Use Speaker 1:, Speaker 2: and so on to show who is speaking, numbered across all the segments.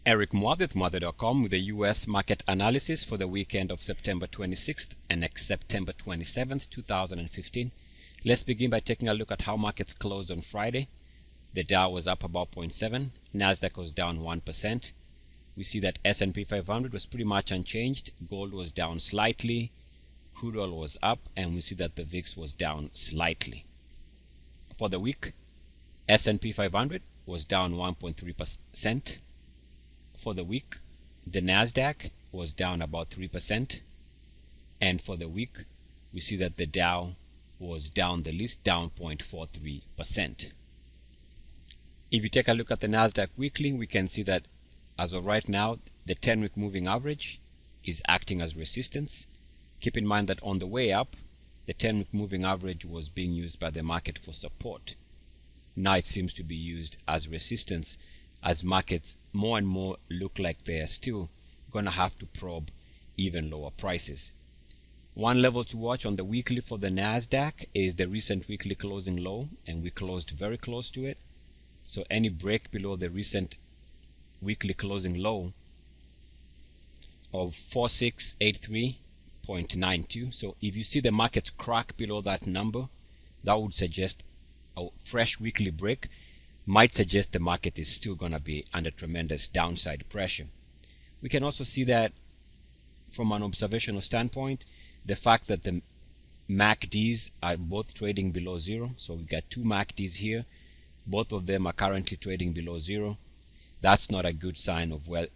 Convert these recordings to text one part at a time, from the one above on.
Speaker 1: Eric Muad with Muad.com with the U.S. market analysis for the weekend of September 26th and next September 27th, 2015. Let's begin by taking a look at how markets closed on Friday. The Dow was up about 0.7, NASDAQ was down 1%. We see that S&P 500 was pretty much unchanged, gold was down slightly, crude oil was up, and we see that the VIX was down slightly. For the week, S&P 500 was down 1.3%. For the week, the NASDAQ was down about 3%. And for the week, we see that the Dow was down the least, down 0.43%. If you take a look at the NASDAQ weekly, we can see that as of right now, the 10-week moving average is acting as resistance. Keep in mind that on the way up, the 10-week moving average was being used by the market for support. Now it seems to be used as resistance as markets more and more look like they're still going to have to probe even lower prices. One level to watch on the weekly for the NASDAQ is the recent weekly closing low, and we closed very close to it. So any break below the recent weekly closing low of 4683.92. So if you see the market crack below that number, that would suggest a fresh weekly break, might suggest the market is still going to be under tremendous downside pressure. We can also see that from an observational standpoint, the fact that the MACDs are both trading below zero. So we got two MACDs here. Both of them are currently trading below zero. That's not a good sign of where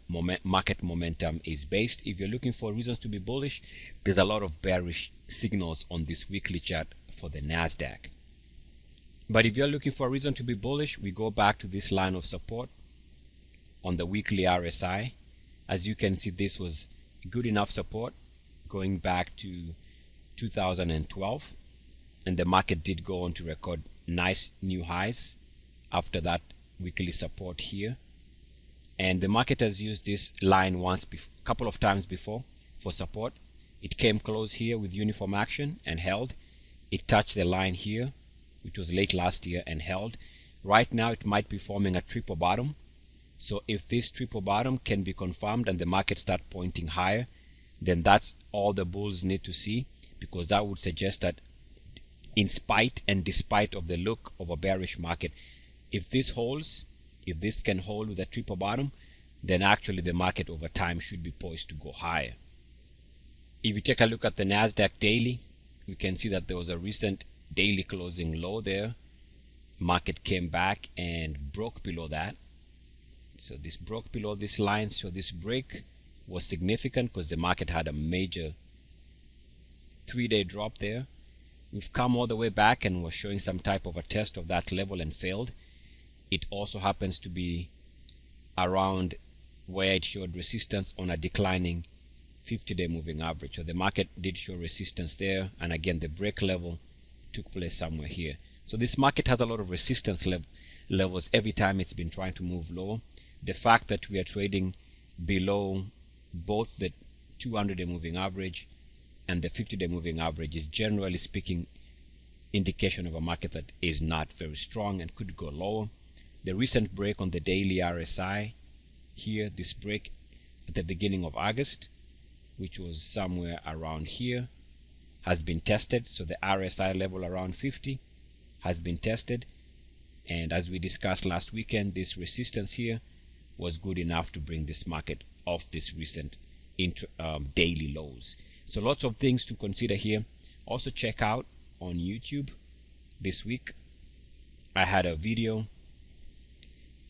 Speaker 1: market momentum is based. If you're looking for reasons to be bullish, there's a lot of bearish signals on this weekly chart for the NASDAQ. But if you're looking for a reason to be bullish, we go back to this line of support on the weekly RSI. As you can see, this was good enough support going back to 2012. And the market did go on to record nice new highs after that weekly support here. And the market has used this line a couple of times before for support. It came close here with uniform action and held. It touched the line here, which was late last year, and held. Right now it might be forming a triple bottom. So if this triple bottom can be confirmed and the market start pointing higher, then that's all the bulls need to see, because that would suggest that in spite and despite of the look of a bearish market, if this holds, if this can hold with a triple bottom, then actually the market over time should be poised to go higher. If you take a look at the NASDAQ daily, you can see that there was a recent daily closing low there. Market came back and broke below that. So this broke below this line. So this break was significant because the market had a major 3-day drop there. We've come all the way back and we're showing some type of a test of that level and failed. It also happens to be around where it showed resistance on a declining 50-day moving average. So the market did show resistance there, and again the break level took place somewhere here. So this market has a lot of resistance levels every time it's been trying to move lower. The fact that we are trading below both the 200-day moving average and the 50-day moving average is, generally speaking, indication of a market that is not very strong and could go lower. The recent break on the daily RSI here, this break at the beginning of August, which was somewhere around here, has been tested. So the RSI level around 50 has been tested, and as we discussed last weekend, this resistance here was good enough to bring this market off this recent daily lows. So lots of things to consider here. Also check out on YouTube this week, I had a video,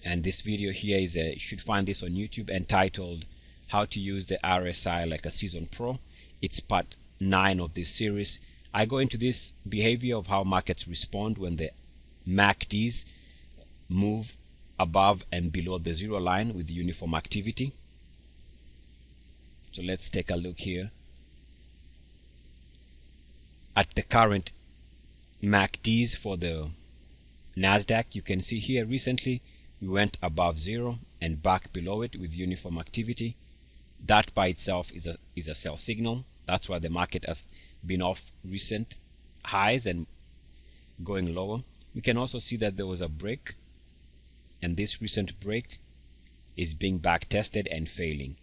Speaker 1: and this video here is you should find this on YouTube, entitled How to Use the RSI Like a Seasoned Pro. It's part 9 of this series. I go into this behavior of how markets respond when the MACDs move above and below the zero line with uniform activity. So let's take a look here at the current MACDs for the NASDAQ. You can see here recently we went above zero and back below it with uniform activity. That by itself is a sell signal. That's why the market has been off recent highs and going lower. We can also see that there was a break, and this recent break is being back tested and failing.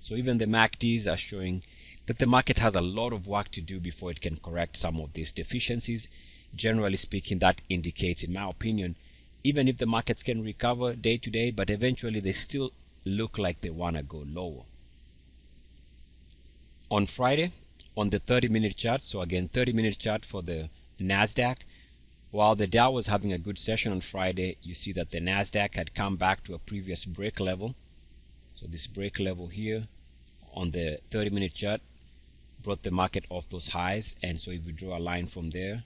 Speaker 1: So even the MACDs are showing that the market has a lot of work to do before it can correct some of these deficiencies. Generally speaking, that indicates, in my opinion, even if the markets can recover day to day, but eventually they still look like they want to go lower. On Friday, on the 30-minute chart, so again 30-minute chart for the NASDAQ, while the Dow was having a good session on Friday, you see that the NASDAQ had come back to a previous break level. So this break level here on the 30-minute chart brought the market off those highs, and so if we draw a line from there,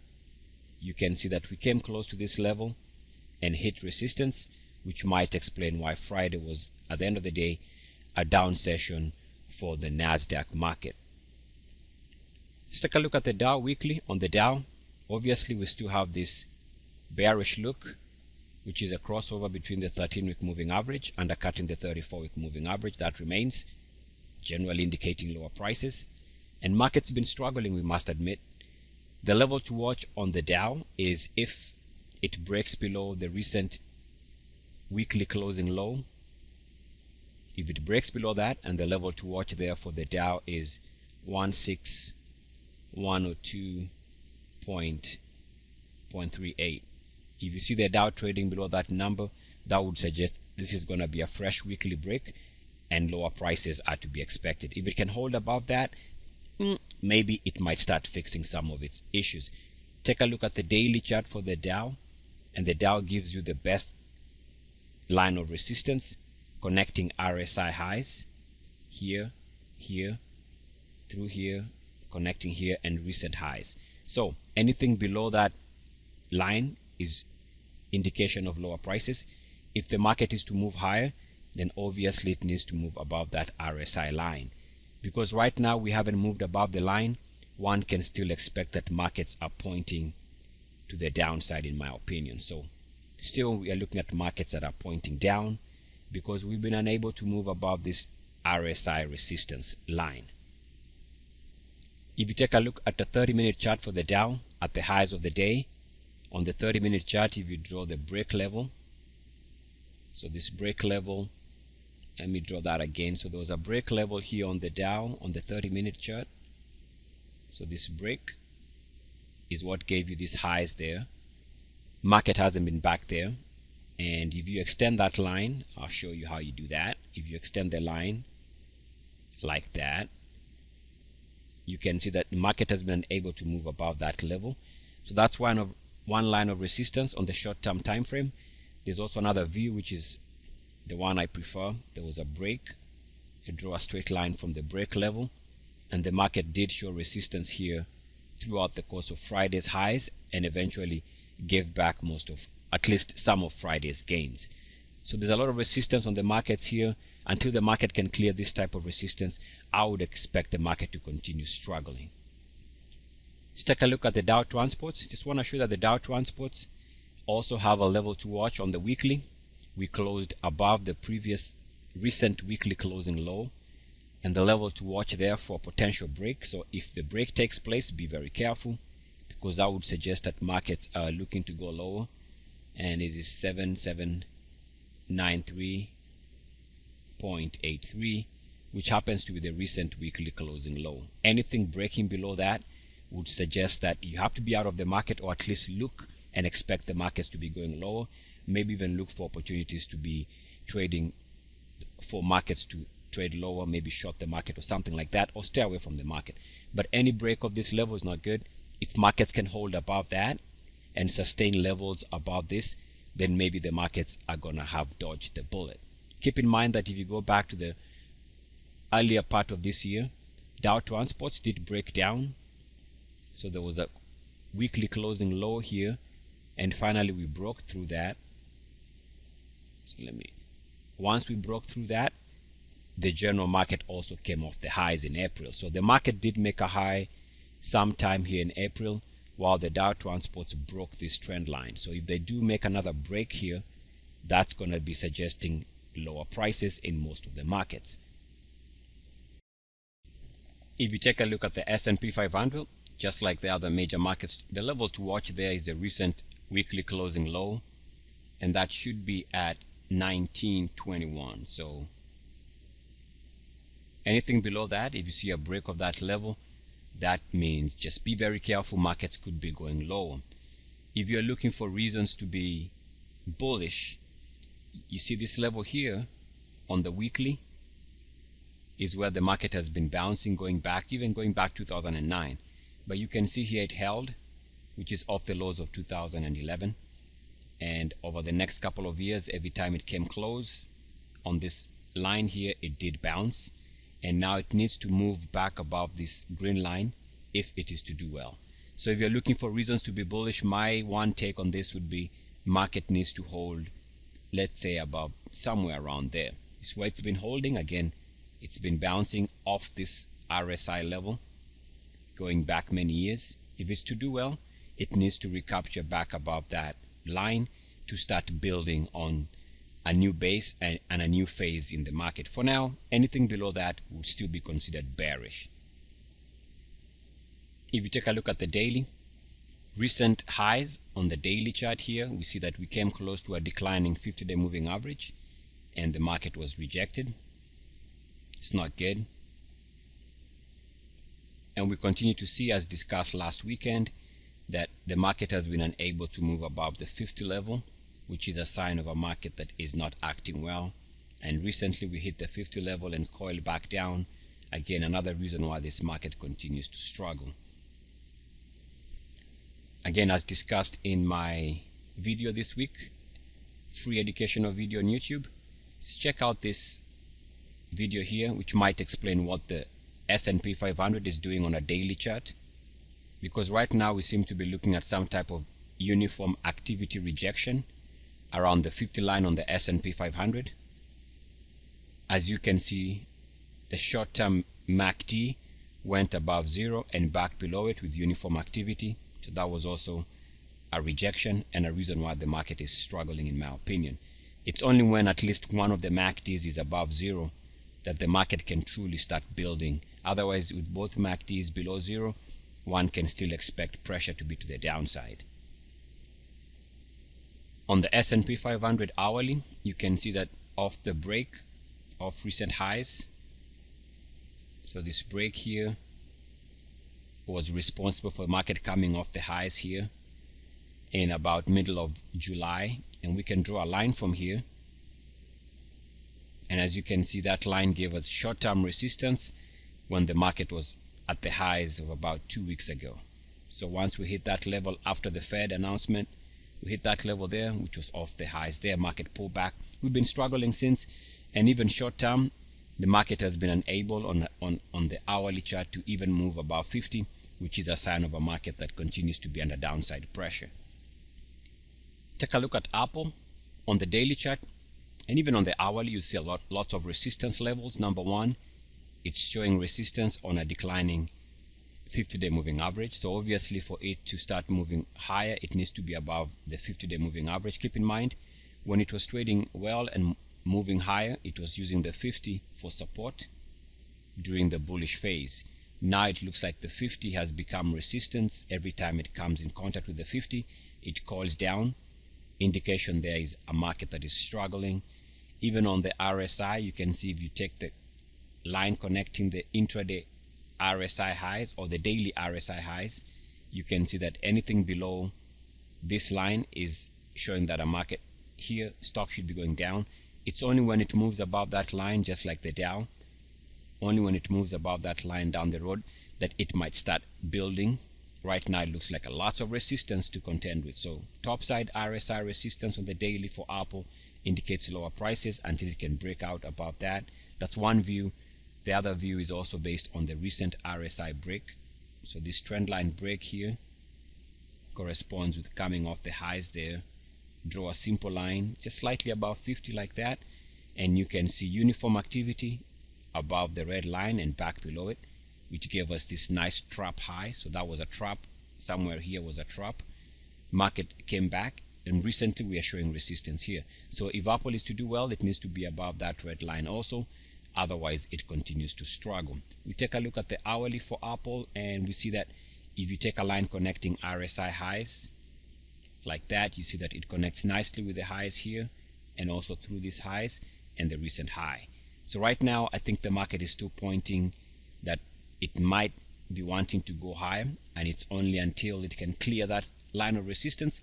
Speaker 1: you can see that we came close to this level and hit resistance, which might explain why Friday was, at the end of the day, a down session for the NASDAQ market. Let's take a look at the Dow weekly. On the Dow, obviously we still have this bearish look, which is a crossover between the 13-week moving average undercutting the 34-week moving average. That remains, generally indicating lower prices. And market's been struggling, we must admit. The level to watch on the Dow is if it breaks below the recent weekly closing low. If it breaks below that, and the level to watch there for the Dow is 16102.38. If you see the Dow trading below that number, that would suggest this is going to be a fresh weekly break and lower prices are to be expected. If it can hold above that, maybe it might start fixing some of its issues. Take a look at the daily chart for the Dow, and the Dow gives you the best line of resistance connecting RSI highs here, here, through here, connecting here, and recent highs. So anything below that line is indication of lower prices. If the market is to move higher, then obviously it needs to move above that RSI line. Because right now we haven't moved above the line, one can still expect that markets are pointing to the downside, in my opinion. So still we are looking at markets that are pointing down because we've been unable to move above this RSI resistance line. If you take a look at the 30-minute chart for the Dow at the highs of the day, on the 30-minute chart, if you draw the break level, so this break level, let me draw that again. So there was a break level here on the Dow on the 30-minute chart. So this break is what gave you these highs there. Market hasn't been back there. And if you extend that line, I'll show you how you do that. If you extend the line like that, you can see that the market has been able to move above that level. So that's one line of resistance on the short-term time frame. There's also another view, which is the one I prefer. There was a break. I draw a straight line from the break level, and the market did show resistance here throughout the course of Friday's highs and eventually gave back most of, at least some of, Friday's gains. So there's a lot of resistance on the markets here. Until the market can clear this type of resistance, I would expect the market to continue struggling. Let's take a look at the Dow Transports. Just want to show that the Dow Transports also have a level to watch on the weekly. We closed above the previous recent weekly closing low, and the level to watch there for a potential break. So if the break takes place, be very careful, because I would suggest that markets are looking to go lower, and it is 7793.83, which happens to be the recent weekly closing low. Anything breaking below that would suggest that you have to be out of the market, or at least look and expect the markets to be going lower. Maybe even look for opportunities to be trading, for markets to trade lower, maybe short the market or something like that, or stay away from the market. But any break of this level is not good. If markets can hold above that and sustain levels above this, then maybe the markets are gonna have dodged the bullet. Keep in mind that if you go back to the earlier part of this year, Dow Transports did break down. So there was a weekly closing low here, and finally we broke through that. So once we broke through that, the general market also came off the highs in April. So the market did make a high sometime here in April, while the Dow Transports broke this trend line. So if they do make another break here, that's going to be suggesting lower prices in most of the markets. If you take a look at the S&P 500, just like the other major markets, the level to watch there is the recent weekly closing low, and that should be at 1921. So anything below that, if you see a break of that level, that means just be very careful. Markets could be going lower. If you're looking for reasons to be bullish, you see this level here on the weekly is where the market has been bouncing, going back 2009. But you can see here it held, which is off the lows of 2011. And over the next couple of years, every time it came close on this line here, it did bounce. And now it needs to move back above this green line if it is to do well. So if you're looking for reasons to be bullish, my one take on this would be market needs to hold, let's say, about somewhere around there. This is where it's been holding. Again, it's been bouncing off this RSI level going back many years. If it's to do well, it needs to recapture back above that line to start building on a new base and a new phase in the market. For now, anything below that would still be considered bearish. If you take a look at the daily, recent highs on the daily chart here, we see that we came close to a declining 50-day moving average and the market was rejected. It's not good. And we continue to see, as discussed last weekend, that the market has been unable to move above the 50 level, which is a sign of a market that is not acting well. And recently we hit the 50 level and coiled back down. Again, another reason why this market continues to struggle. Again, as discussed in my video this week, free educational video on YouTube, just check out this video here, which might explain what the S&P 500 is doing on a daily chart. Because right now we seem to be looking at some type of uniform activity rejection around the 50 line on the S&P 500. As you can see, the short-term MACD went above zero and back below it with uniform activity. So that was also a rejection and a reason why the market is struggling, in my opinion. It's only when at least one of the MACDs is above zero that the market can truly start building. Otherwise, with both MACDs below zero, one can still expect pressure to be to the downside. On the S&P 500 hourly, you can see that off the break of recent highs, so this break here was responsible for the market coming off the highs here in about middle of July, and we can draw a line from here, and as you can see, that line gave us short-term resistance when the market was at the highs of about 2 weeks ago. So once we hit that level after the Fed announcement, we hit that level there, which was off the highs there, market pulled back. We've been struggling since, and even short term, the market has been unable on the hourly chart to even move above 50, which is a sign of a market that continues to be under downside pressure. Take a look at Apple on the daily chart, and even on the hourly, you see lots of resistance levels. Number one, it's showing resistance on a declining 50-day moving average. So obviously for it to start moving higher, it needs to be above the 50-day moving average. Keep in mind, when it was trading well and moving higher, it was using the 50 for support during the bullish phase. Now it looks like the 50 has become resistance. Every time it comes in contact with the 50, it calls down. Indication there is a market that is struggling. Even on the RSI, you can see if you take the line connecting the intraday RSI highs or the daily RSI highs, you can see that anything below this line is showing that a market here, stock should be going down. It's only when it moves above that line, just like the Dow, only when it moves above that line down the road, that it might start building. Right now it looks like a lot of resistance to contend with. So topside RSI resistance on the daily for Apple indicates lower prices until it can break out above that. That's one view. The other view is also based on the recent RSI break. So this trend line break here corresponds with coming off the highs there. Draw a simple line just slightly above 50 like that, and you can see uniform activity above the red line and back below it, which gave us this nice trap high. So that was a trap. Somewhere here was a trap. Market came back, and recently we are showing resistance here. So if Apple is to do well, it needs to be above that red line also. Otherwise, it continues to struggle. We take a look at the hourly for Apple, and we see that if you take a line connecting RSI highs like that, you see that it connects nicely with the highs here, and also through these highs and the recent high. So right now, I think the market is still pointing that it might be wanting to go higher, and it's only until it can clear that line of resistance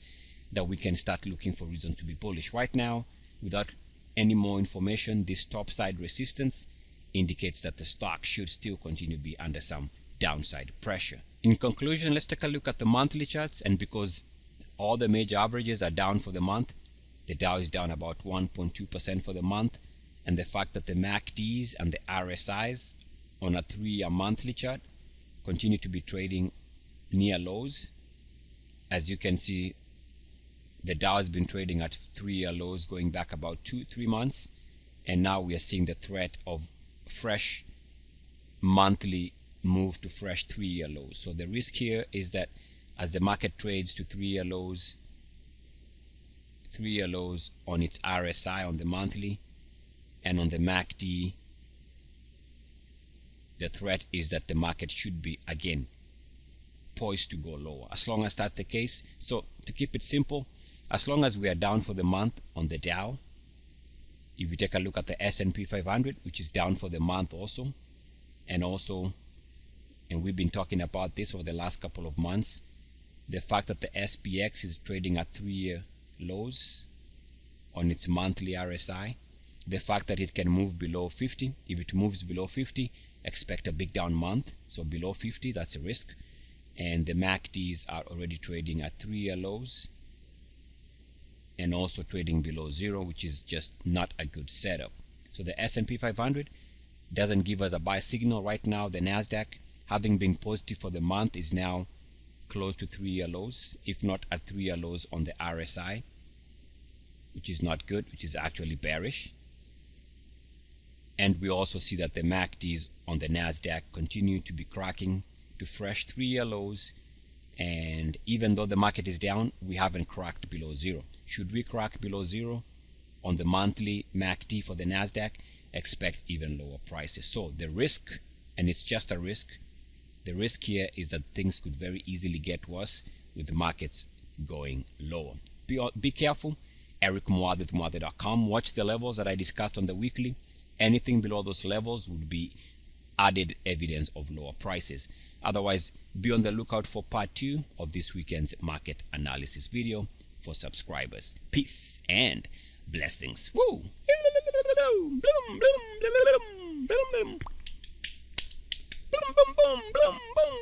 Speaker 1: that we can start looking for reason to be bullish. Right now, without any more information, this top side resistance indicates that the stock should still continue to be under some downside pressure. In conclusion, let's take a look at the monthly charts, and because all the major averages are down for the month, the Dow is down about 1.2% for the month, and the fact that the MACDs and the RSIs on a 3-year monthly chart continue to be trading near lows. As you can see, the Dow has been trading at 3-year lows going back about 2-3 months, and now we are seeing the threat of fresh monthly move to fresh 3-year lows. So the risk here is that as the market trades to 3-year lows on its RSI on the monthly and on the MACD, the threat is that the market should be again poised to go lower. As long as that's the case, so to keep it simple, as long as we are down for the month on the Dow, if you take a look at the S&P 500, which is down for the month also, and we've been talking about this over the last couple of months, the fact that the SPX is trading at 3-year lows on its monthly RSI, the fact that it can move below 50. If it moves below 50, expect a big down month. So below 50, that's a risk. And the MACDs are already trading at 3-year lows and also trading below 0, which is just not a good setup. So the S&P 500 doesn't give us a buy signal right now. The NASDAQ, having been positive for the month, is now close to 3-year lows, if not at 3-year lows on the RSI, which is not good, which is actually bearish. And we also see that the MACDs on the NASDAQ continue to be cracking to fresh 3-year lows. And even though the market is down, we haven't cracked below 0. Should we crack below 0 on the monthly MACD for the NASDAQ, expect even lower prices. So the risk, and it's just a risk, the risk here is that things could very easily get worse with the markets going lower. Be careful. Eric Muadh, Muadh.com. Watch the levels that I discussed on the weekly. Anything below those levels would be added evidence of lower prices. Otherwise, be on the lookout for part 2 of this weekend's market analysis video for subscribers. Peace and blessings. Woo!